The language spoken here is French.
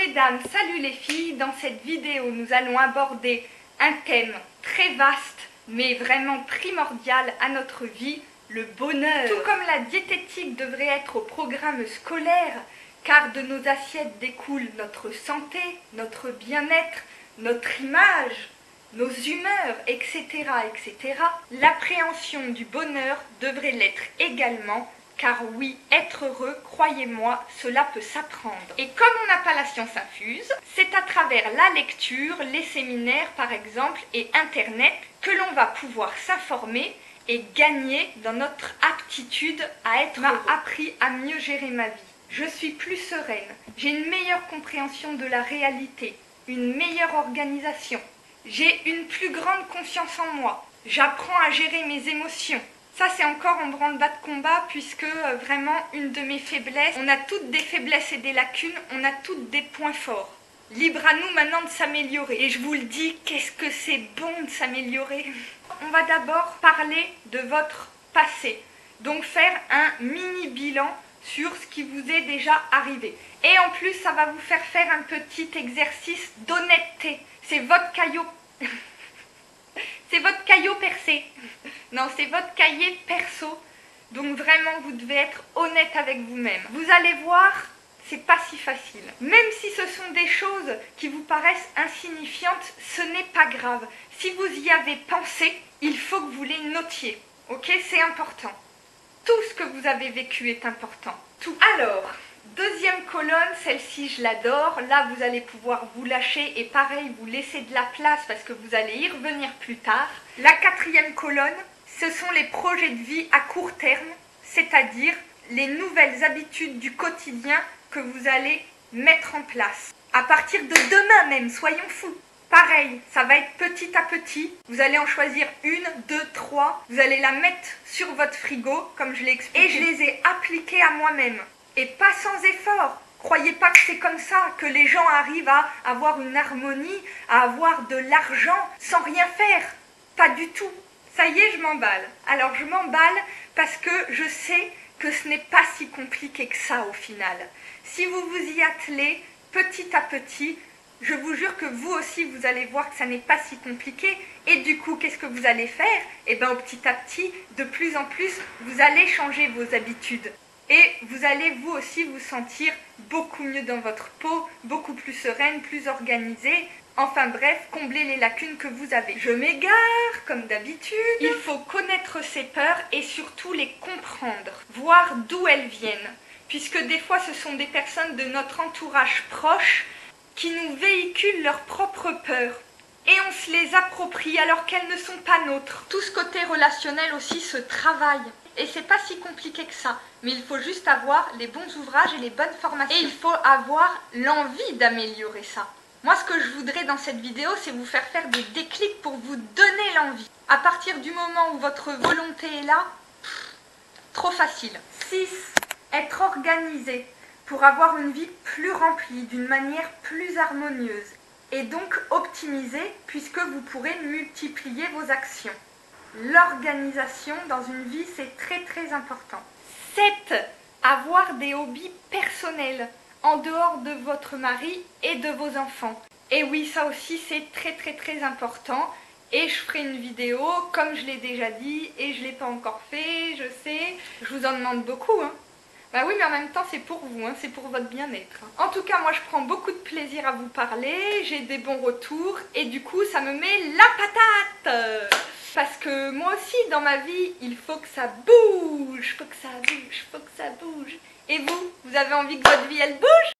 mesdames, salut les filles. Dans cette vidéo, nous allons aborder un thème très vaste, mais vraiment primordial à notre vie, le bonheur. Tout comme la diététique devrait être au programme scolaire, car de nos assiettes découle notre santé, notre bien-être, notre image, nos humeurs, etc., etc. L'appréhension du bonheur devrait l'être également, car oui, être heureux, croyez-moi, cela peut s'apprendre. Et comme on n'a pas la science infuse, c'est à travers la lecture, les séminaires par exemple, et Internet, que l'on va pouvoir s'informer et gagner dans notre aptitude à être heureux. M'a appris à mieux gérer ma vie. Je suis plus sereine, j'ai une meilleure compréhension de la réalité, une meilleure organisation. J'ai une plus grande confiance en moi. J'apprends à gérer mes émotions. Ça, c'est encore en branle-bas de combat, puisque vraiment, une de mes faiblesses, on a toutes des faiblesses et des lacunes, on a toutes des points forts. Libre à nous maintenant de s'améliorer. Et je vous le dis, qu'est-ce que c'est bon de s'améliorer. On va d'abord parler de votre passé. Donc faire un mini bilan sur ce qui vous est déjà arrivé. Et en plus, ça va vous faire faire un petit exercice d'honnêteté. C'est votre caillot... C'est votre caillot percé. Non, c'est votre cahier perso. Donc vraiment, vous devez être honnête avec vous-même. Vous allez voir, c'est pas si facile. Même si ce sont des choses qui vous paraissent insignifiantes, ce n'est pas grave. Si vous y avez pensé, il faut que vous les notiez. Ok, c'est important. Tout ce que vous avez vécu est important. Tout. Alors, deuxième colonne, celle-ci je l'adore. Là, vous allez pouvoir vous lâcher et pareil, vous laisser de la place parce que vous allez y revenir plus tard. La quatrième colonne, ce sont les projets de vie à court terme, c'est-à-dire les nouvelles habitudes du quotidien que vous allez mettre en place. À partir de demain même, soyons fous. Pareil, ça va être petit à petit. Vous allez en choisir une, deux, trois. Vous allez la mettre sur votre frigo, comme je l'ai expliqué. Et je les ai appliquées à moi-même. Et pas sans effort. Croyez pas que c'est comme ça, que les gens arrivent à avoir une harmonie, à avoir de l'argent sans rien faire. Pas du tout. Ça y est, je m'emballe. Alors je m'emballe parce que je sais que ce n'est pas si compliqué que ça au final. Si vous vous y attelez petit à petit, je vous jure que vous aussi, vous allez voir que ça n'est pas si compliqué. Et du coup, qu'est-ce que vous allez faire? Eh bien, petit à petit, de plus en plus, vous allez changer vos habitudes. Et vous allez vous aussi vous sentir beaucoup mieux dans votre peau, beaucoup plus sereine, plus organisée. Enfin bref, combler les lacunes que vous avez. Je m'égare, comme d'habitude. Il faut connaître ses peurs et surtout les comprendre, voir d'où elles viennent. Puisque des fois, ce sont des personnes de notre entourage proche qui nous véhiculent leurs propres peurs. Et on se les approprie alors qu'elles ne sont pas nôtres. Tout ce côté relationnel aussi se travaille. Et c'est pas si compliqué que ça. Mais il faut juste avoir les bons ouvrages et les bonnes formations. Et il faut avoir l'envie d'améliorer ça. Moi, ce que je voudrais dans cette vidéo, c'est vous faire des déclics pour vous donner l'envie. À partir du moment où votre volonté est là, trop facile. 6. Être organisé pour avoir une vie plus remplie, d'une manière plus harmonieuse. Et donc optimisée, puisque vous pourrez multiplier vos actions. L'organisation dans une vie, c'est très très important. 7. Avoir des hobbies personnels en dehors de votre mari et de vos enfants. Et oui, ça aussi c'est très très très important. Et je ferai une vidéo, comme je l'ai déjà dit, et je ne l'ai pas encore fait, je sais. Je vous en demande beaucoup, hein. Bah oui, mais en même temps, c'est pour vous, hein, c'est pour votre bien-être. En tout cas, moi, je prends beaucoup de plaisir à vous parler, j'ai des bons retours, et du coup, ça me met la patate. Parce que moi aussi, dans ma vie, il faut que ça bouge, faut que ça bouge, faut que ça bouge. Et vous, vous avez envie que votre vie, elle bouge ?